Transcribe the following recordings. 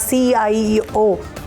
CIO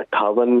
58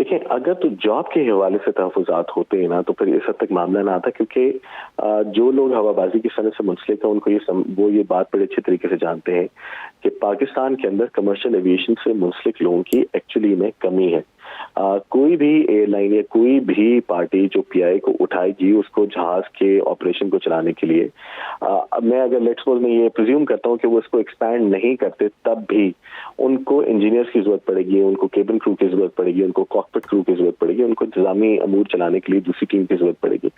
دیکھیں اگر تو جاب کے حوالے سے تحفظات ہوتے ہیں نا تو پھر اس حد تک معاملہ نہ آتا, کیونکہ جو لوگ ہوا بازی کی صنعت سے منسلک ہیں ان کو وہ یہ بات بڑے اچھے طریقے سے جانتے ہیں کہ پاکستان کے اندر کمرشل ایویشن سے منسلک لوگوں کی ایکچولی میں کمی ہے. کوئی بھی ایئر لائن یا کوئی بھی پارٹی جو پی آئی کو اٹھائے گی اس کو جہاز کے آپریشن کو چلانے کے لیے, میں اگر لیٹس سپوز میں یہ پریزیوم کرتا ہوں کہ وہ اس کو ایکسپینڈ نہیں کرتے تب بھی ان کو انجینئرز کی ضرورت پڑے گی, ان کو کیبن کرو کی ضرورت پڑے گی, ان کو کاکپٹ کرو کی ضرورت پڑے گی, ان کو انتظامی امور چلانے کے لیے دوسری ٹیم کی ضرورت پڑے گی.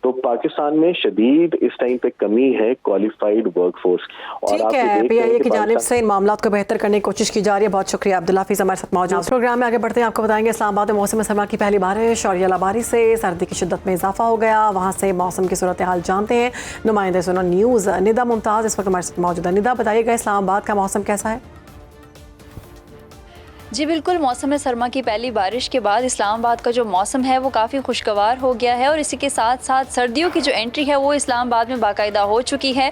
تو پاکستان میں شدید اس ٹائم پہ کمی ہے کوالیفائڈ ورک فورس. ٹھیک ہے, پی آئی اے کی جانب سے ان معاملات کو بہتر کرنے کی کوشش کی جا رہی ہے. بہت شکریہ عبدالحفیظ ہمارے ساتھ موجود. پروگرام میں آگے بڑھتے ہیں, آپ کو بتائیں گے اسلام آباد میں موسم سرما کی پہلی بارش اور یلا باری سے سردی کی شدت میں اضافہ ہو گیا. وہاں سے موسم کی صورتحال جانتے ہیں نمائندہ سونا نیوز ندا ممتاز اس وقت ہمارے ساتھ موجود ہے. ندا بتائیے گا اسلام آباد کا موسم کیسا ہے؟ جی بالکل, موسم سرما کی پہلی بارش کے بعد اسلام آباد کا جو موسم ہے وہ کافی خوشگوار ہو گیا ہے اور اسی کے ساتھ ساتھ سردیوں کی جو انٹری ہے وہ اسلام آباد میں باقاعدہ ہو چکی ہے.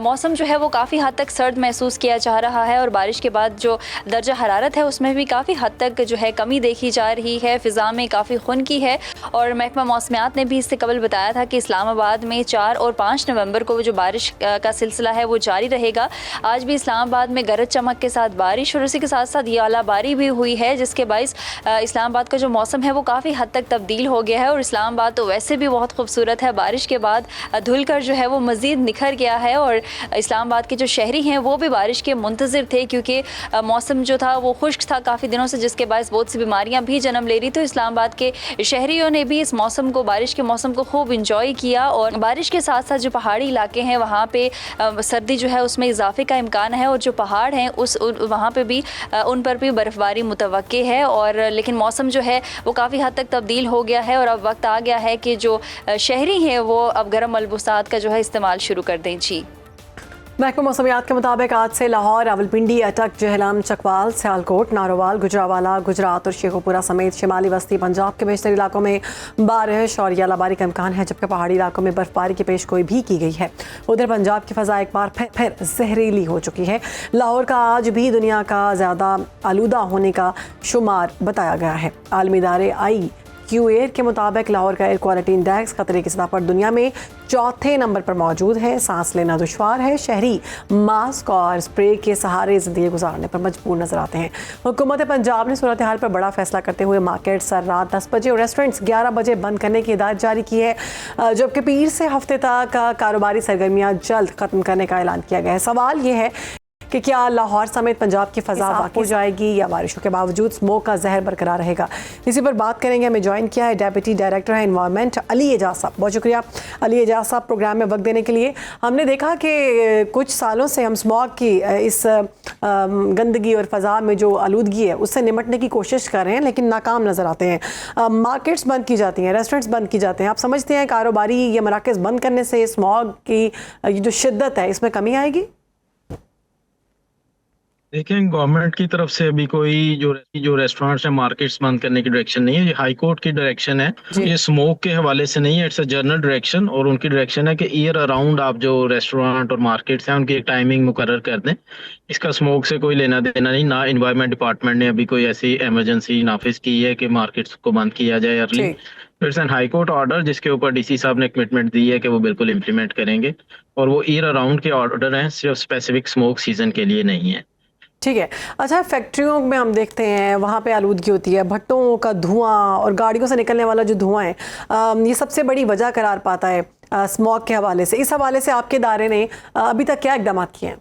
موسم جو ہے وہ کافی حد تک سرد محسوس کیا جا رہا ہے اور بارش کے بعد جو درجہ حرارت ہے اس میں بھی کافی حد تک جو ہے کمی دیکھی جا رہی ہے. فضا میں کافی خنکی ہے اور محکمہ موسمیات نے بھی اس سے قبل بتایا تھا کہ اسلام آباد میں 4 اور 5 نومبر کو جو بارش کا سلسلہ ہے وہ جاری رہے گا. آج بھی اسلام آباد میں گرج چمک کے ساتھ بارش اور اسی کے ساتھ ساتھ یلا باری بھی ہوئی ہے جس کے باعث اسلام آباد کا جو موسم ہے وہ کافی حد تک تبدیل ہو گیا ہے. اور اسلام آباد تو ویسے بھی بہت خوبصورت ہے, بارش کے بعد دھل کر جو ہے وہ مزید نکھر گیا ہے اور اسلام آباد کے جو شہری ہیں وہ بھی بارش کے منتظر تھے کیونکہ موسم جو تھا وہ خشک تھا کافی دنوں سے جس کے باعث بہت سی بیماریاں بھی جنم لے رہی. تو اسلام آباد کے شہریوں نے بھی اس موسم کو, بارش کے موسم کو خوب انجوائے کیا اور بارش کے ساتھ ساتھ جو پہاڑی علاقے ہیں وہاں پہ سردی جو ہے اس میں اضافے کا امکان ہے اور جو پہاڑ ہیں وہاں پہ بھی ان پر بھی برف باری متوقع ہے. اور لیکن موسم جو ہے وہ کافی حد تک تبدیل ہو گیا ہے اور اب وقت آ گیا ہے کہ جو شہری ہیں وہ اب گرم ملبوسات کا جو ہے استعمال شروع کر دیں. جی محکمہ موسمیات کے مطابق آج سے لاہور, راولپنڈی, اٹک, جہلم, چکوال, سیالکوٹ, نارووال, گجرانوالہ, گجرات اور شیخوپورہ سمیت شمالی وسطی پنجاب کے بیشتر علاقوں میں بارش اور یلا باری کا امکان ہے جبکہ پہاڑی علاقوں میں برف باری کی پیشگوئی بھی کی گئی ہے. ادھر پنجاب کی فضا ایک بار پھر زہریلی ہو چکی ہے. لاہور کا آج بھی دنیا کا زیادہ آلودہ ہونے کا شمار بتایا گیا ہے. عالمی ادارے IQ ایئر کے مطابق لاہور کا ایئر کوالٹی انڈیکس خطرے کی سطح پر دنیا میں 4تھے نمبر پر موجود ہے. سانس لینا دشوار ہے. شہری ماسک اور اسپرے کے سہارے زندگی گزارنے پر مجبور نظر آتے ہیں. حکومت پنجاب نے صورتحال پر بڑا فیصلہ کرتے ہوئے مارکیٹ سر رات 10 بجے اور ریسٹورنٹس 11 بجے بند کرنے کی ہدایت جاری کی ہے جبکہ پیر سے ہفتے تک کاروباری سرگرمیاں جلد ختم کرنے کا اعلان کیا گیا ہے. سوال یہ ہے کہ کیا لاہور سمیت پنجاب کی فضا واقع ہو جائے گی یا بارشوں کے باوجود اسموک کا زہر برقرار رہے گا. اسی پر بات کریں گے. ہمیں جوائن کیا ہے ڈیپٹی ڈائریکٹر ہے انوائرمنٹ علی اعجاز صاحب. بہت شکریہ علی اعجاز صاحب پروگرام میں وقت دینے کے لیے. ہم نے دیکھا کہ کچھ سالوں سے ہم اسموک کی اس گندگی اور فضا میں جو آلودگی ہے اس سے نمٹنے کی کوشش کر رہے ہیں لیکن ناکام نظر آتے ہیں. مارکیٹس بند کی جاتی ہیں, ریسٹورنٹس بند کی جاتے ہیں. آپ سمجھتے ہیں کاروباری یہ مراکز بند کرنے سے اسموک کی جو شدت ہے اس میں کمی آئے گی؟ دیکھیں گورنمنٹ کی طرف سے ابھی کوئی جو ریسٹورینٹس ہیں مارکیٹس بند کرنے کی ڈائریکشن نہیں ہے. یہ ہائی کورٹ کی ڈائریکشن ہے. یہ اسموک کے حوالے سے نہیں ہے, اٹس اے جنرل ڈائریکشن اور ان کی ڈائریکشن ہے کہ ایئر اراؤنڈ آپ جو ریسٹورینٹ اور مارکیٹس ہیں ان کی ایک ٹائمنگ مقرر کر دیں. اس کا اسموک سے کوئی لینا دینا نہیں. نہ انوائرمنٹ ڈپارٹمنٹ نے ابھی کوئی ایسی ایمرجنسی نافذ کی ہے کہ مارکیٹس کو بند کیا جائے early. It's an high court order جس کے اوپر ڈی سی صاحب نے کمٹمنٹ دی ہے کہ وہ بالکل امپلیمنٹ کریں گے اور وہ ایئر اراؤنڈ کے آرڈر ہیں, صرف اسپیسیفک اسموک سیزن کے لیے نہیں ہے. ٹھیک ہے. اچھا, فیکٹریوں میں ہم دیکھتے ہیں وہاں پہ آلودگی ہوتی ہے, بھٹوں کا دھواں اور گاڑیوں سے نکلنے والا جو دھواں ہے یہ سب سے بڑی وجہ قرار پاتا ہے اسموک کے حوالے سے. اس حوالے سے آپ کے ادارے نے ابھی تک کیا اقدامات کیے ہیں؟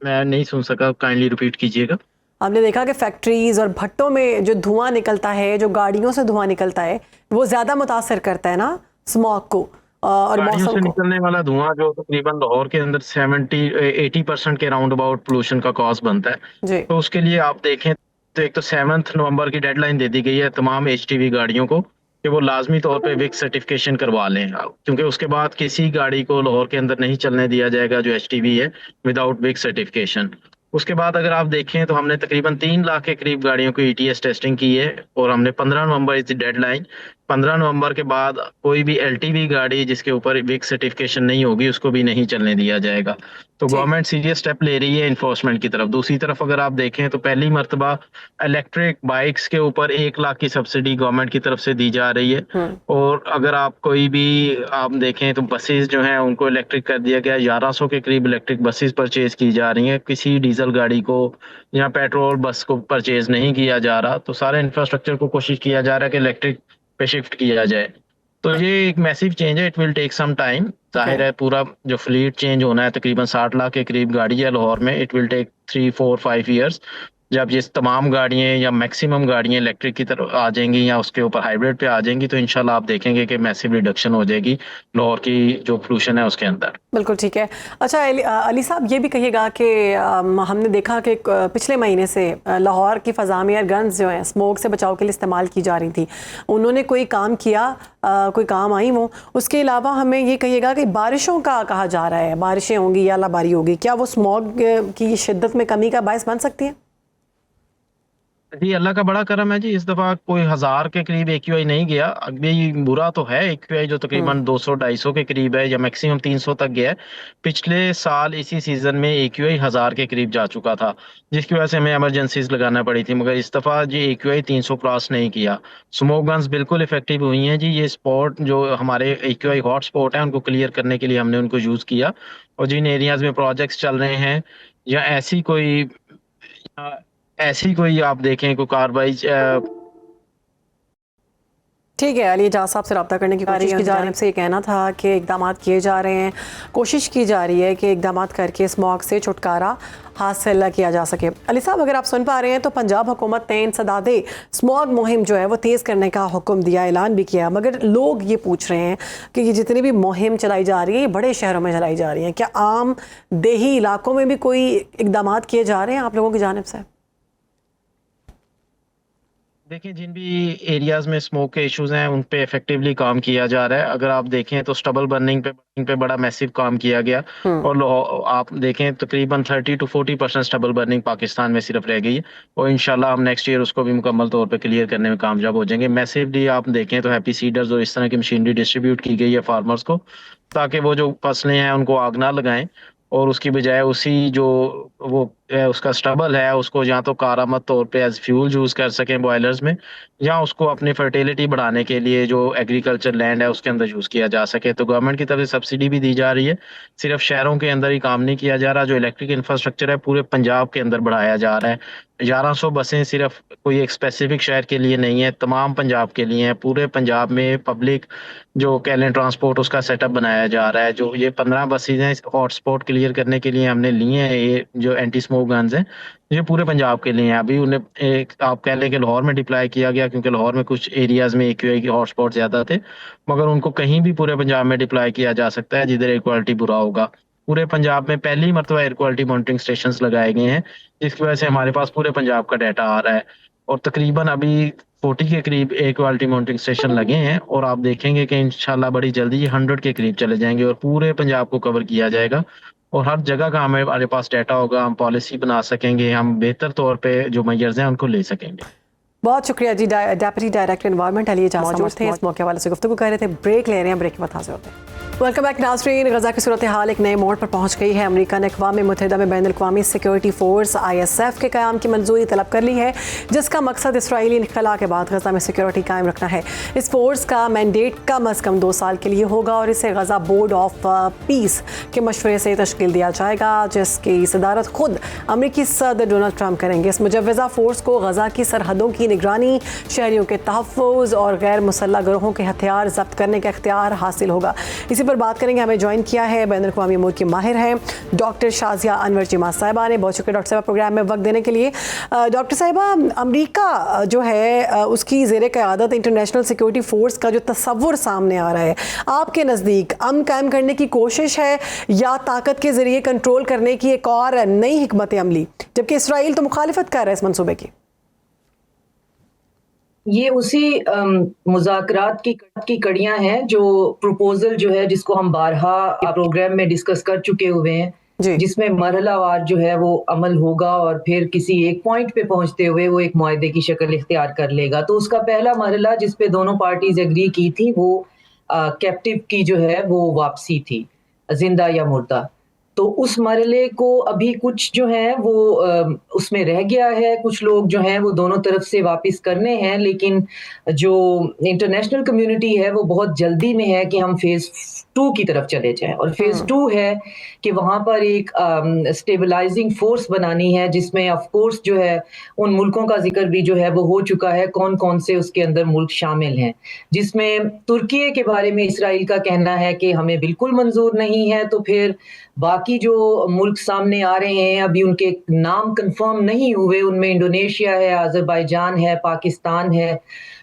میں نہیں سن سکا, کائنڈلی ریپیٹ کیجیے گا. ہم نے دیکھا کہ فیکٹریز اور بھٹوں میں جو دھواں نکلتا ہے, جو گاڑیوں سے دھواں نکلتا ہے وہ زیادہ متاثر کرتا ہے نا اسموک کو اور گاڑیوں موسم سے کو. نکلنے والا دھواں جو تقریباً لاہور کے اندر 80% کے راؤنڈ اباؤٹ پولوشن کا کاز بنتا ہے. جی تو اس کے لیے آپ دیکھیں تو ایک تو 7 نومبر کی ڈیڈ لائن دے دی گئی ہے تمام HTV گاڑیوں کو کہ وہ لازمی طور پہ وک سرٹیفکیشن کروا لیں, کیونکہ اس کے بعد کسی گاڑی کو لاہور کے اندر نہیں چلنے دیا جائے گا جو HTV ہے وداؤٹ وک سرٹیفکیشن. اس کے بعد اگر آپ دیکھیں تو ہم نے تقریباً 3 لاکھ کے قریب گاڑیوں کی ETS ٹیسٹنگ کی ہے، اور ہم نے 15 نومبر از دی ڈیڈ لائن. 15 نومبر کے بعد کوئی بھی LTV گاڑی جس کے اوپر ویک سرٹیفکیشن نہیں ہوگی اس کو بھی نہیں چلنے دیا جائے گا. تو جی گورنمنٹ سیریس اسٹیپ لے رہی ہے انفورسمنٹ کی طرف. دوسری طرف اگر آپ دیکھیں تو پہلی مرتبہ الیکٹرک بائکس کے اوپر 1 لاکھ کی سبسڈی گورنمنٹ کی طرف سے دی جا رہی ہے. ہوں اور اگر آپ کوئی بھی آپ دیکھیں تو بسیز جو ہیں ان کو الیکٹرک کر دیا گیا. 1100 کے قریب الیکٹرک بسیز پرچیز کی جا رہی ہیں. کسی ڈیزل گاڑی کو یا پیٹرول بس کو پرچیز نہیں کیا جا رہا. تو سارے انفراسٹرکچر کو کوشش کیا جا رہا ہے کہ الیکٹرک پہ شفٹ کیا جائے. تو یہ ایک میسیو چینج ہے. It will take some time. ظاہر ہے پورا جو فلیٹ چینج ہونا ہے تقریباً 60 لاکھ کے قریب گاڑی ہے لاہور میں. It will take 3 4 5 years. جب یہ تمام گاڑیاں یا میکسیمم گاڑیاں الیکٹرک کی طرف آ جائیں گی یا اس کے اوپر ہائیبرڈ پہ آ جائیں گی تو انشاءاللہ آپ دیکھیں گے کہ میسیو ریڈکشن ہو جائے گی لاہور کی جو پولوشن ہے اس کے اندر. بالکل ٹھیک ہے. اچھا علی صاحب یہ بھی کہیے گا کہ ہم نے دیکھا کہ پچھلے مہینے سے لاہور کی فضا میں ایئر گنز جو ہیں اسموک سے بچاؤ کے لیے استعمال کی جا رہی تھی. انہوں نے کوئی کام کیا؟ کوئی کام آئی وہ؟ اس کے علاوہ ہمیں یہ کہیے گا کہ بارشوں کا کہا جا رہا ہے بارشیں ہوں گی یا اللہ باری ہوگی، کیا وہ اسموگ کی شدت میں کمی کا باعث بن سکتی ہے؟ جی اللہ کا بڑا کرم ہے جی. اس دفعہ کوئی 1000 کے قریب AQI نہیں گیا. ابھی برا تو ہے AQI جو تقریباً 200 250 کے قریب ہے یا میکسیمم 300 تک گیا ہے. پچھلے سال اسی سیزن میں AQI 1000 کے قریب جا چکا تھا جس کی وجہ سے ہمیں ایمرجنسیز لگانا پڑی تھی. مگر اس دفعہ جی AQI 300 کراس نہیں کیا. اسموک گنز بالکل افیکٹو ہوئی ہیں جی. یہ اسپاٹ جو ہمارے AQI ہاٹ اسپاٹ ہیں ان کو کلیئر کرنے کے لیے ہم نے ان کو یوز کیا. اور جن ایریاز میں پروجیکٹس چل رہے ہیں یا ایسی کوئی آپ دیکھیں کوئی کاروائی. ٹھیک ہے. علی اعجاز صاحب سے رابطہ کرنے کی کوشش کی جانب سے یہ کہنا تھا کہ اقدامات کیے جا رہے ہیں، کوشش کی جا رہی ہے کہ اقدامات کر کے اسموگ سے چھٹکارا حاصل کیا جا سکے. علی صاحب اگر آپ سن پا رہے ہیں تو پنجاب حکومت نے انسداد اسموگ مہم جو ہے وہ تیز کرنے کا حکم دیا، اعلان بھی کیا. مگر لوگ یہ پوچھ رہے ہیں کہ یہ جتنی بھی مہم چلائی جا رہی ہے یہ بڑے شہروں میں چلائی جا رہی ہیں، کیا عام دیہی علاقوں میں بھی کوئی اقدامات کیے جا رہے ہیں آپ لوگوں کی جانب سے؟ دیکھیں جن بھی ایریاز میں اسموک کے ایشوز ہیں ان پہ افیکٹولی کام کیا جا رہا ہے. اگر آپ دیکھیں تو اسٹبل برننگ پہ بڑا میسیو کام کیا گیا. اور آپ دیکھیں تقریباً 30 to 40% اسٹبل برننگ پاکستان میں صرف رہ گئی ہے. اور انشاءاللہ ہم نیکسٹ ایئر اس کو بھی مکمل طور پہ کلیئر کرنے میں کامیاب ہو جائیں گے. میسیولی آپ دیکھیں تو ہیپی سیڈرز اور اس طرح کی مشینری ڈسٹریبیوٹ کی گئی ہے فارمرز کو تاکہ وہ جو فصلیں ہیں ان کو آگ نہ لگائیں اور اس کی بجائے اسی جو وہ اس کا اسٹبل ہے اس کو یا تو کارآمد طور پہ ایز فیول یوز کر سکیں بوائلرز میں یا اس کو اپنی فرٹیلیٹی بڑھانے کے لیے جو ایگریکلچر لینڈ ہے اس کے اندر یوز کیا جا سکے. تو گورنمنٹ کی طرف سے سبسڈی بھی دی جا رہی ہے. صرف شہروں کے اندر ہی کام نہیں کیا جا رہا. جو الیکٹرک انفراسٹرکچر ہے پورے پنجاب کے اندر بڑھایا جا رہا ہے. 1100 بسیں صرف کوئی ایک اسپیسیفک شہر کے لیے نہیں ہے، تمام پنجاب کے لیے ہیں. پورے پنجاب میں پبلک جو کیلن ٹرانسپورٹ اس کا سیٹ اپ بنایا جا رہا ہے. جو یہ 15 بسیز ہیں ہاٹ اسپاٹ کلیئر کرنے کے لیے ہم نے لیے ہیں. یہ جو اینٹی اسموک گنز ہیں یہ پورے پنجاب کے لیے ہیں. ابھی انہیں ایک آپ کہہ لیں کہ لاہور میں ڈپلائی کیا گیا کیونکہ لاہور میں کچھ ایریاز میں AQI کے ہاٹ اسپاٹ زیادہ تھے، مگر ان کو کہیں بھی پورے پنجاب میں ڈپلائی کیا جا سکتا ہے جدھر ایئر کوالٹی برا ہوگا. پورے پنجاب میں پہلی مرتبہ ایئر کوالٹی مانیٹرنگ اسٹیشنز لگائے گئے ہیں جس کی وجہ سے ہمارے پاس پورے پنجاب کا ڈیٹا آ رہا ہے. اور تقریباً ابھی 40 کے قریب ایئر کوالٹی مانیٹرنگ اسٹیشن لگے ہیں اور آپ دیکھیں گے کہ انشاءاللہ بڑی جلدی یہ 100 کے قریب چلے جائیں گے اور پورے پنجاب کو کور کیا جائے گا. اور ہر جگہ کا ہمارے پاس ڈیٹا ہوگا، ہم پالیسی بنا سکیں گے، ہم بہتر طور پہ جو میئرز ہیں ان کو لے سکیں گے. بہت شکریہ جی. ڈیپٹی ڈائریکٹر انوائرمنٹ علی اعجاز موجود تھے اس موقع کے حوالے سے گفتگو کر رہے تھے. بریک لے رہے ہیں، بریک کے بعد حاضر ہوتے ہیں. ویلکم بیک ناظرین. غزہ کی صورتحال ایک نئے موڑ پر پہنچ گئی ہے. امریکہ نے اقوام متحدہ میں بین الاقوامی سیکیورٹی فورس ISF کے قیام کی منظوری طلب کر لی ہے جس کا مقصد اسرائیلی انخلا کے بعد غزہ میں سیکیورٹی قائم رکھنا ہے. اس فورس کا مینڈیٹ کم از کم 2 سال کے لیے ہوگا اور اسے غزہ بورڈ آف پیس کے مشورے سے تشکیل دیا جائے گا جس کی صدارت خود امریکی صدر ڈونلڈ ٹرمپ کریں گے. اس مجوزہ فورس کو غزہ کی سرحدوں کی نگرانی، شہریوں کے تحفظ اور غیر مسلح گروہوں کے ہتھیار ضبط کرنے کا اختیار حاصل ہوگا. اسی پر بات کریں گے. ہمیں جوائن کیا ہے بین الاقوامی امور کی ماہر ہیں ڈاکٹر شازیہ انور چیمہ صاحبہ نے. بہت شکریہ ڈاکٹر صاحبہ پروگرام میں وقت دینے کے لیے. ڈاکٹر صاحبہ، امریکہ جو ہے اس کی زیر قیادت انٹرنیشنل سیکیورٹی فورس کا جو تصور سامنے آ رہا ہے، آپ کے نزدیک امن قائم کرنے کی کوشش ہے یا طاقت کے ذریعے کنٹرول کرنے کی ایک اور نئی حکمت عملی، جبکہ اسرائیل تو مخالفت کر رہا ہے اس منصوبے کی؟ یہ اسی مذاکرات کی کڑیاں ہیں جو پروپوزل جو ہے جس کو ہم بارہا پروگرام میں ڈسکس کر چکے ہوئے ہیں جس میں مرحلہ وار جو ہے وہ عمل ہوگا اور پھر کسی ایک پوائنٹ پہ پہنچتے ہوئے وہ ایک معاہدے کی شکل اختیار کر لے گا. تو اس کا پہلا مرحلہ جس پہ دونوں پارٹیز ایگری کی تھی وہ کیپٹیو کی جو ہے وہ واپسی تھی, زندہ یا مردہ. تو اس مرحلے کو ابھی کچھ جو ہیں وہ اس میں رہ گیا ہے, کچھ لوگ جو ہیں وہ دونوں طرف سے واپس کرنے ہیں, لیکن جو انٹرنیشنل کمیونٹی ہے وہ بہت جلدی میں ہے کہ ہم فیز 2 کی طرف چلے جائیں. اور فیز 2 ہے کہ وہاں پر ایک اسٹیبلائزنگ فورس بنانی ہے, جس میں آف کورس جو ہے ان ملکوں کا ذکر بھی جو ہے وہ ہو چکا ہے, کون کون سے اس کے اندر ملک شامل ہیں, جس میں ترکی کے بارے میں اسرائیل کا کہنا ہے کہ ہمیں بالکل منظور نہیں ہے. تو پھر باقی جو ملک سامنے آ رہے ہیں ابھی ان کے نام کنفرم نہیں ہوئے, ان میں انڈونیشیا ہے, آذربائیجان ہے, پاکستان ہے,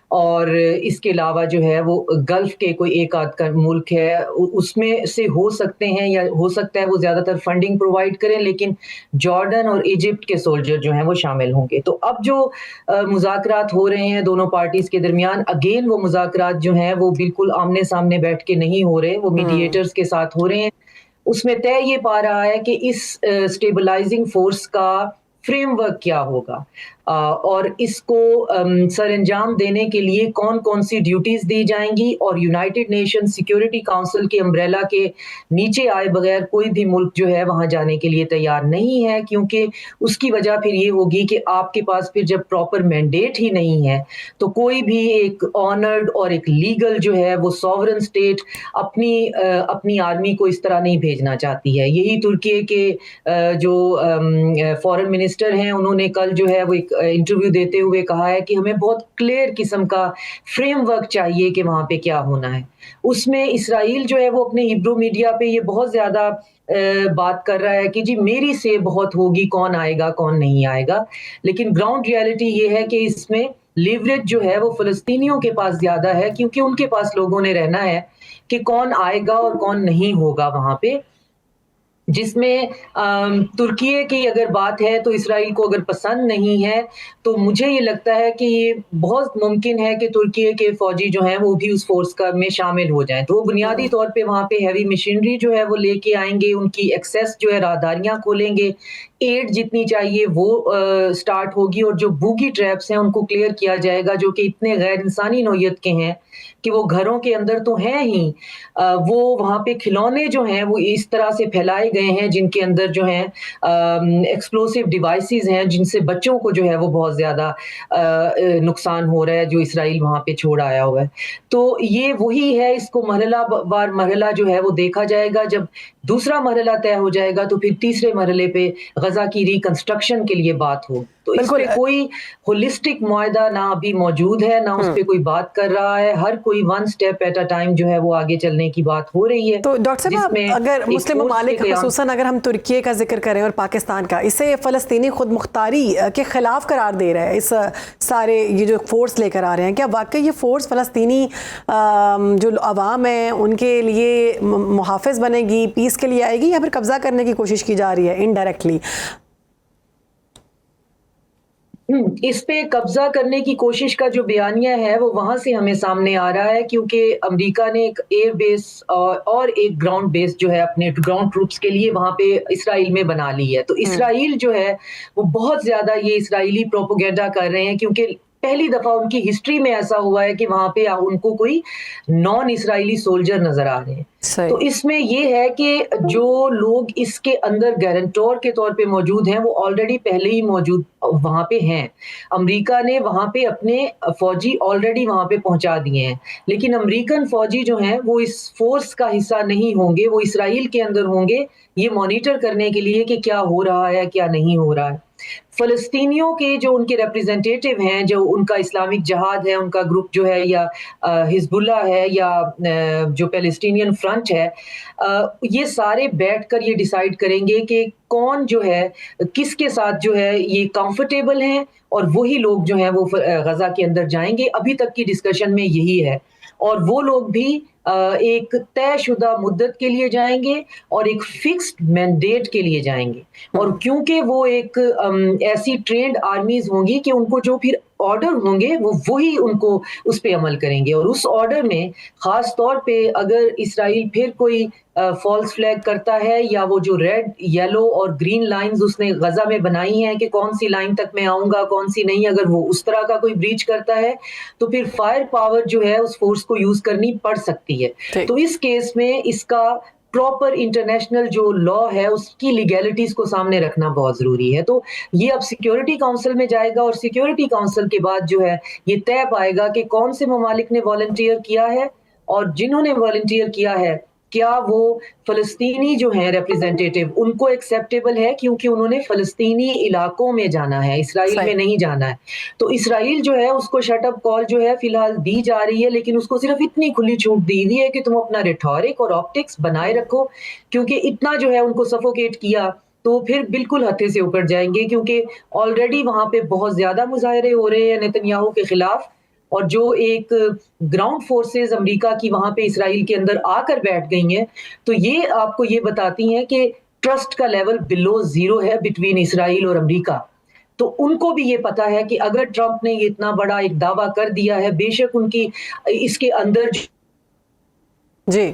اور اس کے علاوہ جو ہے وہ گلف کے کوئی ایک آدھ کا ملک ہے, اس میں سے ہو سکتے ہیں یا ہو سکتا ہے وہ زیادہ تر فنڈنگ پرووائڈ کریں, لیکن جارڈن اور ایجپٹ کے سولجر جو ہیں وہ شامل ہوں گے. تو اب جو مذاکرات ہو رہے ہیں دونوں پارٹیز کے درمیان, اگین وہ مذاکرات جو ہیں وہ بالکل آمنے سامنے بیٹھ کے نہیں ہو رہے, وہ میڈیٹرز کے ساتھ ہو رہے ہیں. اس میں طے یہ پا رہا ہے کہ اس اسٹیبلائزنگ فورس کا فریم ورک کیا ہوگا, اور اس کو سر انجام دینے کے لیے کون کون سی ڈیوٹیز دی جائیں گی, اور یونائٹڈ نیشن سیکیورٹی کاؤنسل کے امبریلا کے نیچے آئے بغیر کوئی بھی ملک جو ہے وہاں جانے کے لیے تیار نہیں ہے, کیونکہ اس کی وجہ پھر یہ ہوگی کہ آپ کے پاس پھر جب پراپر مینڈیٹ ہی نہیں ہے تو کوئی بھی ایک آنرڈ اور ایک لیگل جو ہے وہ سوورن اسٹیٹ اپنی آرمی کو اس طرح نہیں بھیجنا چاہتی ہے. یہی ترکی کے جو فارن منسٹر ہیں انہوں نے کل جو ہے وہ ایک انٹرویو دیتے ہوئے کہا ہے کہ ہمیں بہت کلیئر قسم کا فریم ورک چاہیے کہ وہاں پہ کیا ہونا ہے. اس میں اسرائیل جو ہے وہ اپنے ہیبرو میڈیا پہ یہ بہت زیادہ بات کر رہا ہے کہ جی میری سے بہت ہوگی, کون آئے گا کون نہیں آئے گا, لیکن گراؤنڈ ریالٹی یہ ہے کہ اس میں لیوریج جو ہے وہ فلسطینیوں کے پاس زیادہ ہے, کیونکہ ان کے پاس لوگوں نے رہنا ہے کہ کون آئے گا اور کون نہیں ہوگا وہاں پہ. جس میں ترکی کی اگر بات ہے تو اسرائیل کو اگر پسند نہیں ہے تو مجھے یہ لگتا ہے کہ یہ بہت ممکن ہے کہ ترکی کے فوجی جو ہیں وہ بھی اس فورس میں شامل ہو جائیں. تو وہ بنیادی طور پہ وہاں پہ ہیوی مشینری جو ہے وہ لے کے آئیں گے, ان کی ایکسیس جو ہے راہداریاں کھولیں گے, ایڈ جتنی چاہیے وہ سٹارٹ ہوگی, اور جو بوگی ٹریپس ہیں ان کو کلیئر کیا جائے گا جو کہ اتنے غیر انسانی نوعیت کے ہیں کہ وہ گھروں کے اندر تو ہیں ہی, وہ وہاں پہ کھلونے جو ہیں وہ اس طرح سے پھیلائے گئے ہیں جن کے اندر جو ہیں ایکسپلوسیو ڈیوائسز ہیں جن سے بچوں کو جو ہے وہ بہت زیادہ نقصان ہو رہا ہے, جو اسرائیل وہاں پہ چھوڑ آیا ہوا ہے. تو یہ وہی ہے, اس کو مرحلہ وار مرحلہ جو ہے وہ دیکھا جائے گا. جب دوسرا مرحلہ طے ہو جائے گا تو پھر تیسرے مرحلے پہ غزہ کی ریکنسٹرکشن کے لیے بات ہو. تو اس پہ کوئی ہولسٹک معاہدہ نہ ابھی موجود ہے, نہ اس پہ کوئی بات کر رہا ہے, ہر کوئی one step at a time جو ہے وہ آگے چلنے کی بات ہو رہی ہے. تو ڈاکٹر صاحب اگر مسلم ممالک خصوصاً اگر ہم ترکی کا ذکر کریں اور پاکستان کا, اسے فلسطینی خود مختاری کے خلاف قرار دے رہا ہے, اس سارے یہ جو فورس لے کر آ رہے ہیں, کیا واقعی یہ فورس فلسطینی جو عوام ہیں ان کے لیے محافظ بنے گی, پیس کے لیے آئے گی, یا پھر قبضہ کرنے کی کوشش کی جا رہی ہے انڈائریکٹلی؟ اس پہ قبضہ کرنے کی کوشش کا جو بیانیہ ہے وہ وہاں سے ہمیں سامنے آ رہا ہے, کیونکہ امریکہ نے ایک ایئر بیس اور ایک گراؤنڈ بیس جو ہے اپنے گراؤنڈ ٹروپس کے لیے وہاں پہ اسرائیل میں بنا لی ہے. تو اسرائیل جو ہے وہ بہت زیادہ یہ اسرائیلی پروپیگنڈا کر رہے ہیں, کیونکہ پہلی دفعہ ان کی ہسٹری میں ایسا ہوا ہے کہ وہاں پہ ان کو کوئی نان اسرائیلی سولجر نظر آ رہے ہیں. تو اس میں یہ ہے کہ جو لوگ اس کے اندر گارنٹور کے طور پہ موجود ہیں وہ آلریڈی پہلے ہی موجود وہاں پہ ہیں. امریکہ نے وہاں پہ اپنے فوجی آلریڈی وہاں پہ پہنچا دیے ہیں, لیکن امریکن فوجی جو ہیں وہ اس فورس کا حصہ نہیں ہوں گے, وہ اسرائیل کے اندر ہوں گے یہ مانیٹر کرنے کے لیے کہ کیا ہو رہا ہے کیا نہیں ہو رہا ہے. فلسطینیوں کے جو ان کے ریپریزنٹیٹیو ہیں, جو ان کا اسلامک جہاد ہے, ان کا گروپ جو ہے, یا حزب اللہ ہے, یا جو پیلسٹینین فرنٹ ہے, یہ سارے بیٹھ کر یہ ڈیسائیڈ کریں گے کہ کون جو ہے کس کے ساتھ جو ہے یہ کمفرٹیبل ہیں, اور وہی لوگ جو ہیں وہ غزہ کے اندر جائیں گے. ابھی تک کی ڈسکشن میں یہی ہے, اور وہ لوگ بھی ایک طے شدہ مدت کے لیے جائیں گے اور ایک فکسڈ مینڈیٹ کے لیے جائیں گے. اور کیونکہ وہ ایک ایسی ٹرینڈ آرمیز ہوں گی کہ ان کو جو پھر آرڈر ہوں گے وہ وہی ان کو اس پہ عمل کریں گے. اور اس آرڈر میں خاص طور پہ اگر اسرائیل پھر کوئی فالس فلیگ کرتا ہے یا وہ جو ریڈ یلو اور گرین لائنز اس نے غزہ میں بنائی ہیں کہ کون سی لائن تک میں آؤں گا کون سی نہیں, اگر وہ اس طرح کا کوئی بریچ کرتا ہے تو پھر فائر پاور جو ہے اس فورس کو یوز کرنی پڑ سکتی ہے. تو اس کیس میں اس کا پراپر انٹرنیشنل جو لا ہے اس کی لیگیلٹیز کو سامنے رکھنا بہت ضروری ہے. تو یہ اب سیکیورٹی کاؤنسل میں جائے گا اور سیکیورٹی کاؤنسل کے بعد جو ہے یہ طے پائے گا کہ کون سے ممالک نے والنٹیئر کیا ہے, اور جنہوں نے والنٹیئر کیا ہے کیا وہ فلسطینی جو ہیں ریپریزنٹیٹیو ان کو ایکسیپٹیبل ہے, کیونکہ انہوں نے فلسطینی علاقوں میں جانا ہے, اسرائیل میں نہیں جانا ہے. تو اسرائیل جو ہے اس کو شٹ اپ کال جو ہے فی الحال دی جا رہی ہے, لیکن اس کو صرف اتنی کھلی چھوٹ دی ہوئی ہے کہ تم اپنا ریٹورک اور آپٹکس بنائے رکھو, کیونکہ اتنا جو ہے ان کو سفوکیٹ کیا تو پھر بالکل ہتھے سے اکڑ جائیں گے, کیونکہ آلریڈی وہاں پہ بہت زیادہ مظاہرے ہو رہے ہیں نیتنیاہو کے خلاف, اور جو ایک گراؤنڈ فورسز امریکہ کی وہاں پہ اسرائیل کے اندر آ کر بیٹھ گئی ہیں, تو یہ آپ کو یہ بتاتی ہیں کہ ٹرسٹ کا لیول بلو زیرو ہے بٹوین اسرائیل اور امریکہ. تو ان کو بھی یہ پتا ہے کہ اگر ٹرمپ نے یہ اتنا بڑا ایک دعویٰ کر دیا ہے, بے شک ان کی اس کے اندر جی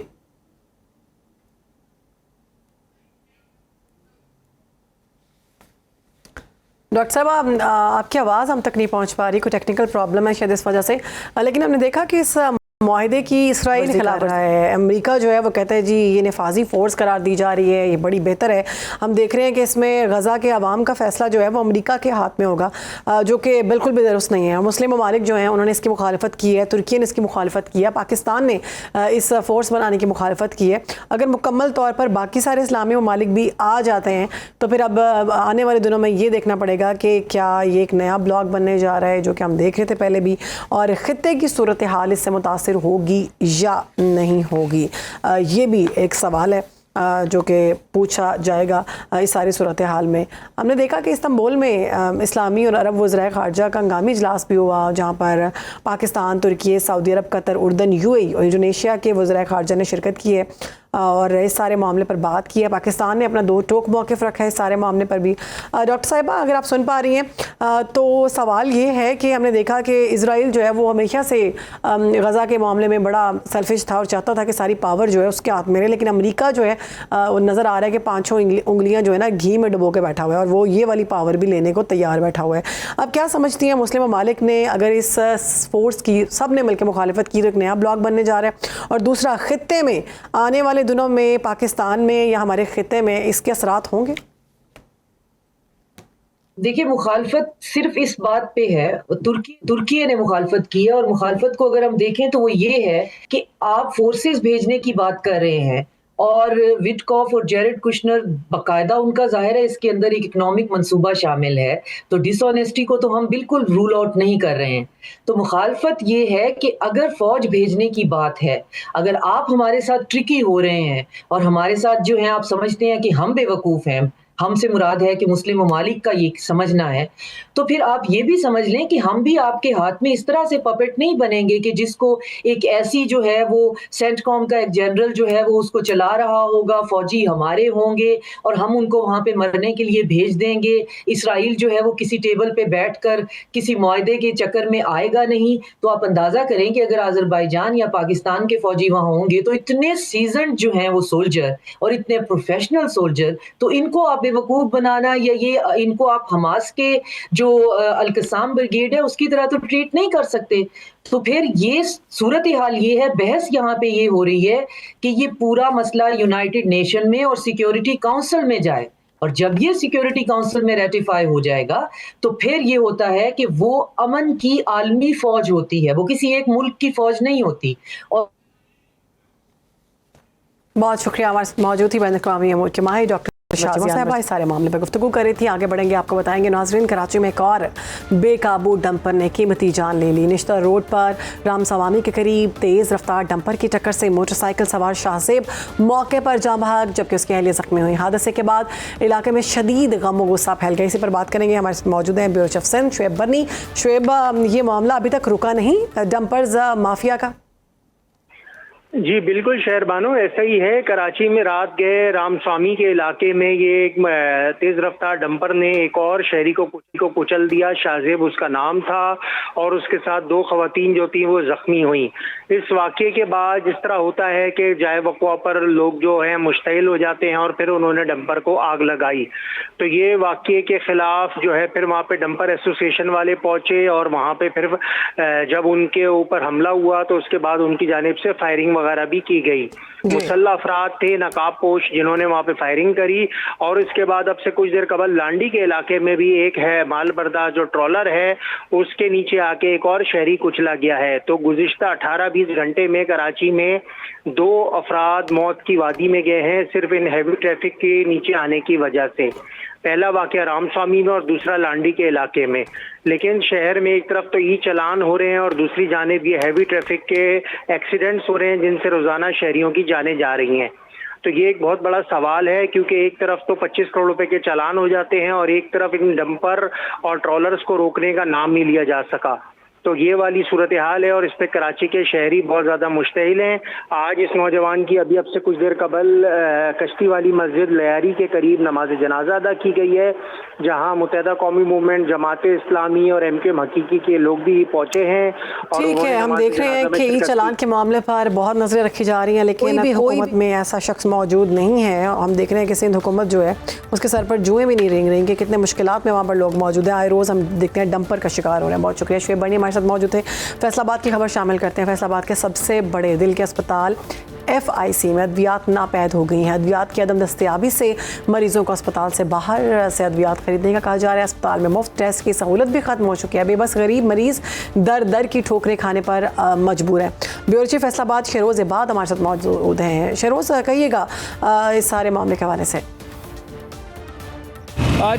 ڈاکٹر صاحب آپ کی آواز ہم تک نہیں پہنچ پا رہی, کوئی ٹیکنیکل پرابلم ہے شاید اس وجہ سے, لیکن ہم نے دیکھا کہ اس معاہدے کی اسرائیل خلاف رہا ہے. امریکہ جو ہے وہ کہتا ہے جی یہ نفاذی فورس قرار دی جا رہی ہے, یہ بڑی بہتر ہے. ہم دیکھ رہے ہیں کہ اس میں غزہ کے عوام کا فیصلہ جو ہے وہ امریکہ کے ہاتھ میں ہوگا, جو کہ بالکل بھی درست نہیں ہے. مسلم ممالک جو ہیں انہوں نے اس کی مخالفت کی ہے, ترکی نے اس کی مخالفت کی ہے, پاکستان نے اس فورس بنانے کی مخالفت کی ہے. اگر مکمل طور پر باقی سارے اسلامی ممالک بھی آ جاتے ہیں تو پھر اب آنے والے دنوں میں یہ دیکھنا پڑے گا کہ کیا یہ ایک نیا بلاک بننے جا رہا ہے, جو کہ ہم دیکھ رہے تھے پہلے بھی, اور خطے کی صورتحال اس سے متاثر ہوگی یا نہیں ہوگی. یہ بھی ایک سوال ہے جو کہ پوچھا جائے گا اس ساری صورتحال میں. ہم نے دیکھا کہ استنبول میں اسلامی اور عرب وزرائے خارجہ کا ہنگامی اجلاس بھی ہوا, جہاں پر پاکستان, ترکی, سعودی عرب, قطر, اردن, یو اے ای اور انڈونیشیا کے وزرائے خارجہ نے شرکت کی ہے اور اس سارے معاملے پر بات کی ہے. پاکستان نے اپنا دو ٹوک موقف رکھا ہے اس سارے معاملے پر بھی. ڈاکٹر صاحبہ اگر آپ سن پا رہی ہیں تو سوال یہ ہے کہ ہم نے دیکھا کہ اسرائیل جو ہے وہ ہمیشہ سے غزہ کے معاملے میں بڑا سیلفش تھا اور چاہتا تھا کہ ساری پاور جو ہے اس کے ہاتھ میں رہے, لیکن امریکہ جو ہے نظر آ رہا ہے کہ پانچوں انگلیاں جو ہے نا گھی میں ڈبو کے بیٹھا ہوا ہے, اور وہ یہ والی پاور بھی لینے کو تیار بیٹھا ہوا ہے. اب کیا سمجھتی ہیں مسلم ممالک نے اگر اس فورس کی سب نے مل کے مخالفت کی تو ایک نیا بلاک بننے جا رہا ہے, اور دوسرا خطے میں آنے والے دنوں میں پاکستان میں یا ہمارے خطے میں اس کے اثرات ہوں گے؟ دیکھیے مخالفت صرف اس بات پہ ہے, ترکی نے مخالفت کی ہے, اور مخالفت کو اگر ہم دیکھیں تو وہ یہ ہے کہ آپ فورسز بھیجنے کی بات کر رہے ہیں, اور وٹکوف اور جیرڈ کشنر باقاعدہ ان کا ظاہر ہے اس کے اندر ایک اکنامک منصوبہ شامل ہے, تو ڈس آنیسٹی کو تو ہم بالکل رول آؤٹ نہیں کر رہے ہیں. تو مخالفت یہ ہے کہ اگر فوج بھیجنے کی بات ہے, اگر آپ ہمارے ساتھ ٹرکی ہو رہے ہیں اور ہمارے ساتھ جو ہیں آپ سمجھتے ہیں کہ ہم بے وقوف ہیں, ہم سے مراد ہے کہ مسلم ممالک کا یہ سمجھنا ہے, تو پھر آپ یہ بھی سمجھ لیں کہ ہم بھی آپ کے ہاتھ میں اس طرح سے پپٹ نہیں بنیں گے کہ جس کو ایک ایسی جو ہے وہ سینٹ کام کا ایک جنرل جو ہے وہ اس کو چلا رہا ہوگا, فوجی ہمارے ہوں گے اور ہم ان کو وہاں پہ مرنے کے لیے بھیج دیں گے. اسرائیل جو ہے وہ کسی ٹیبل پہ بیٹھ کر کسی معاہدے کے چکر میں آئے گا نہیں. تو آپ اندازہ کریں کہ اگر آذربائیجان یا پاکستان کے فوجی وہاں ہوں گے تو اتنے سیزنڈ جو ہیں وہ سولجر اور اتنے پروفیشنل سولجر, تو ان کو آپ وقوف بنانا یا یہ ان کو آپ حماس کے جو القسام بریگیڈ ہے اس کی طرح تو ٹریٹ نہیں کر سکتے. تو پھر یہ صورتحال یہ ہے, بحث یہاں پہ یہ ہو رہی ہے کہ یہ پورا مسئلہ یونائٹڈ نیشن میں اور سیکیورٹی کاؤنسل میں جائے, اور جب یہ سیکیورٹی کاؤنسل میں ریٹیفائی ہو جائے گا تو پھر یہ ہوتا ہے کہ وہ امن کی عالمی فوج ہوتی ہے, وہ کسی ایک ملک کی فوج نہیں ہوتی. اور بہت شکریہ ہمارے موجود تھی بین الاقوامی امور کے ماہر ڈاکٹر صاحبہ اس سارے معاملے پر گفتگو کر رہی تھی. آگے بڑھیں گے, آپ کو بتائیں گے. ناظرین, کراچی میں ایک اور بے قابو ڈمپر نے قیمتی جان لے لی. نشتر روڈ پر رام سوامی کے قریب تیز رفتار ڈمپر کی ٹکر سے موٹر سائیکل سوار شاہزیب موقع پر جاں بحق, جبکہ اس کی اہلیہ زخمی ہوئی. حادثے کے بعد علاقے میں شدید غم و غصہ پھیل گیا. اسی پر بات کریں گے, ہمارے موجود ہیں بیورو چیف سندھ شعیب برنی. شعیب, یہ معاملہ ابھی تک رکا نہیں ڈمپرز مافیا کا؟ جی بالکل شہر بانو ایسا ہی ہے. کراچی میں رات گئے رام سوامی کے علاقے میں یہ ایک تیز رفتار ڈمپر نے ایک اور شہری کو کچل دیا. شاہزیب اس کا نام تھا اور اس کے ساتھ 2 خواتین جو تھیں وہ زخمی ہوئیں. اس واقعے کے بعد جس طرح ہوتا ہے کہ جائے وقوع پر لوگ جو ہیں مشتعل ہو جاتے ہیں اور پھر انہوں نے ڈمپر کو آگ لگائی. تو یہ واقعے کے خلاف جو ہے پھر وہاں پہ ڈمپر ایسوسیشن والے پہنچے اور وہاں پہ پھر جب ان کے اوپر حملہ ہوا تو اس کے بعد ان کی جانب سے فائرنگ وغیرہ بھی کی گئی. مسلح افراد تھے نقاب پوش جنہوں نے وہاں پہ فائرنگ کری. اور اس کے بعد اب سے کچھ دیر قبل لانڈی کے علاقے میں بھی ایک ہے مال بردار جو ٹرالر ہے اس کے نیچے آ کے ایک اور شہری کچلا گیا ہے. تو گزشتہ 18-20 گھنٹے میں کراچی میں 2 افراد موت کی وادی میں گئے ہیں صرف ان ہیوی ٹریفک کے نیچے آنے کی وجہ سے. پہلا واقعہ رام سوامی میں اور دوسرا لانڈی کے علاقے میں. لیکن شہر میں ایک طرف تو ای چلان ہو رہے ہیں اور دوسری جانب یہ ہیوی ٹریفک کے ایکسیڈنٹس ہو رہے ہیں جن سے روزانہ شہریوں کی جانیں جا رہی ہیں. تو یہ ایک بہت بڑا سوال ہے کیونکہ ایک طرف تو 25 کروڑ روپے کے چالان ہو جاتے ہیں اور ایک طرف ان ڈمپر اور ٹرالرز کو روکنے کا نام نہیں لیا جا سکا. تو یہ والی صورتحال ہے اور اس پہ کراچی کے شہری بہت زیادہ مشتعل ہیں. آج اس نوجوان کی اب سے کچھ دیر قبل کشتی والی مسجد لیاری کے قریب نماز جنازہ ادا کی گئی ہے جہاں متحدہ قومی موومنٹ جماعت اسلامی اور ایم کے حقیقی کے لوگ بھی پہنچے ہیں. ٹھیک ہے ہم دیکھ رہے ہیں کہ ای چلان کے معاملے پر بہت نظریں رکھی جا رہی ہیں لیکن حکومت میں ایسا شخص موجود نہیں ہے. ہم دیکھ رہے ہیں کہ سندھ حکومت جو ہے اس کے سر پر جوئیں بھی نہیں رنگ رہی کہ کتنے مشکلات میں وہاں پر لوگ موجود ہیں. آئے روز ہم دیکھتے ہیں ڈمپر کا شکار ہو رہے ہیں. بہت شکریہ شعیب بڑی ہمارے ساتھ موجود تھے. فیصل آباد کی خبر شامل کرتے ہیں. فیصل آباد کے سب سے بڑے دل کے اسپتال FIC میں ادویات ناپید ہو گئی ہیں. ادویات کی عدم دستیابی سے مریضوں کو اسپتال سے باہر سے ادویات خریدنے کا کہا جا رہا ہے. اسپتال میں مفت ٹیسٹ کی سہولت بھی ختم ہو چکی ہے. بے بس غریب مریض در کی ٹھوکریں کھانے پر مجبور ہے. بیورو چیف فیصل آباد شہروز عباد ہمارے ساتھ موجود ہیں. شہروز کہیے گا اس سارے معاملے کے حوالے سے.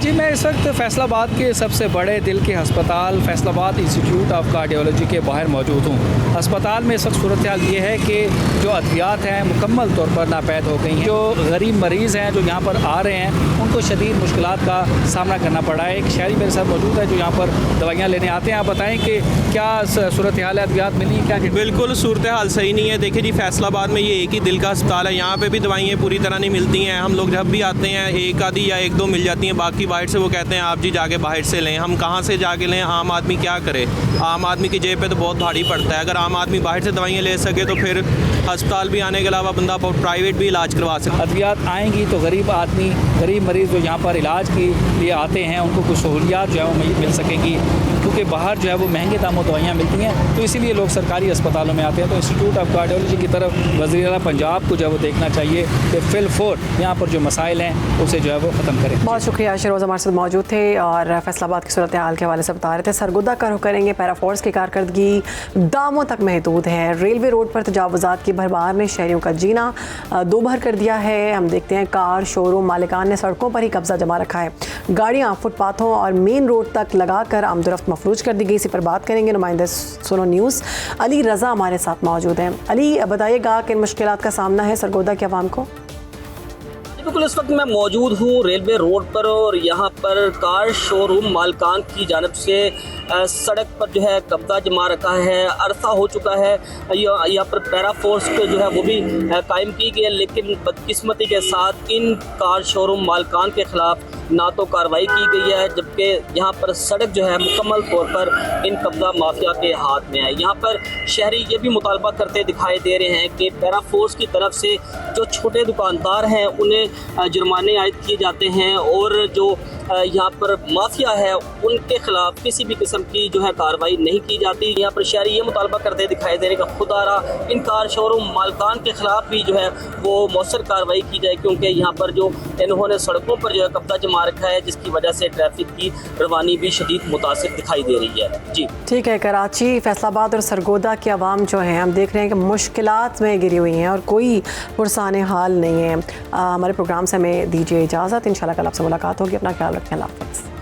جی میں اس وقت فیصل آباد کے سب سے بڑے دل کے ہسپتال فیصل آباد انسٹیٹیوٹ آف کارڈیولوجی کے باہر موجود ہوں. ہسپتال میں اس وقت صورتحال یہ ہے کہ جو ادویات ہیں مکمل طور پر ناپید ہو گئی ہیں. جو غریب مریض ہیں جو یہاں پر آ رہے ہیں ان کو شدید مشکلات کا سامنا کرنا پڑا ہے. ایک شہری میرے ساتھ موجود ہے جو یہاں پر دوائیاں لینے آتے ہیں. آپ بتائیں کہ کیا صورتحال ہے, ادویات ملی کیا؟ بالکل صورتحال صحیح نہیں ہے. دیکھیں جی فیصل آباد میں یہ ایک ہی دل کا ہسپتال ہے. یہاں پہ بھی دوائیاں پوری طرح نہیں ملتی ہیں. ہم لوگ جب بھی آتے ہیں ایک آدھی یا 1-2 مل جاتی ہیں, باقی باہر سے وہ کہتے ہیں آپ جی جا کے باہر سے لیں. ہم کہاں سے جا کے لیں؟ عام آدمی کیا کرے؟ عام آدمی کی جیب پہ تو بہت بھاری پڑتا ہے. اگر عام آدمی باہر سے دوائیاں لے سکے تو پھر ہسپتال بھی آنے کے علاوہ بندہ پرائیویٹ بھی علاج کروا سکتا. ادویات آئیں گی تو غریب آدمی غریب مریض جو یہاں پر علاج کے لیے آتے ہیں ان کو کچھ سہولیات جو ہے وہ مل سکیں گی کیونکہ باہر جو ہے وہ مہنگے داموں دوائیاں ملتی ہیں. تو اسی لیے لوگ سرکاری اسپتالوں میں آتے ہیں. تو انسٹیٹیوٹ آف کارڈیولوجی کی طرف وزیر اعلیٰ پنجاب کو جو ہے وہ دیکھنا چاہیے کہ فی الفور یہاں پر جو مسائل ہیں اسے جو ہے وہ ختم کریں. بہت شکریہ. شہروز ہمارے ساتھ موجود تھے اور فیصل آباد کی صورتحال کے حوالے سے بتا رہے تھے. سرگودہ کا رخ کریں گے. پیرا فورس کی کارکردگی داموں تک محدود ہے. ریلوے روڈ پر تجاوزات کی بھرمار نے شہریوں کا جینا دوبھر کر دیا ہے. ہم دیکھتے ہیں کار شو روم مالکان نے سڑکوں پر ہی قبضہ جما رکھا ہے. گاڑیاں فٹ پاتھوں اور مین روڈ تک لگا کر آمد و رفت مفلوج کر دی گئی. اسی پر بات کریں گے. نمائندہ سنو نیوز علی رضا ہمارے ساتھ موجود ہیں. علی بتائیے گا کہ ان مشکلات کا سامنا ہے سرگودہ کے عوام کو. بالکل اس وقت میں موجود ہوں ریلوے روڈ پر اور یہاں پر کار شو روم مالکان کی جانب سے سڑک پر جو ہے قبضہ جما رکھا ہے. عرصہ ہو چکا ہے یہاں پر پیرا فورس جو ہے وہ بھی قائم کی گئی ہے لیکن بدقسمتی کے ساتھ ان کار شو روم مالکان کے خلاف نہ تو کارروائی کی گئی ہے جبکہ یہاں پر سڑک جو ہے مکمل طور پر ان قبضہ مافیا کے ہاتھ میں ہے. یہاں پر شہری یہ بھی مطالبہ کرتے دکھائی دے رہے ہیں کہ پیرا فورس کی طرف سے جو چھوٹے دکاندار ہیں انہیں جرمانے عائد کیے جاتے ہیں اور جو یہاں پر مافیا ہے ان کے خلاف کسی بھی قسم کی جو ہے کارروائی نہیں کی جاتی. یہاں پر شہری یہ مطالبہ کرتے دکھائی دے رہے کہ خدا را ان کار شو روم مالکان کے خلاف بھی جو ہے وہ مؤثر کارروائی کی جائے کیونکہ یہاں پر جو انہوں نے سڑکوں پر جو ہے قبضہ جما رکھا ہے جس کی وجہ سے ٹریفک کی روانی بھی شدید متاثر دکھائی دے رہی ہے. جی ٹھیک ہے. کراچی فیصل آباد اور سرگودہ کے عوام جو ہیں ہم دیکھ رہے ہیں کہ مشکلات میں گری ہوئی ہیں اور کوئی پرسان حال نہیں ہے. ہمارے پروگرام سے ہمیں دیجیے اجازت. انشاءاللہ کل آپ سے ملاقات ہوگی. اپنا خیال رکھیں. اللہ حافظ.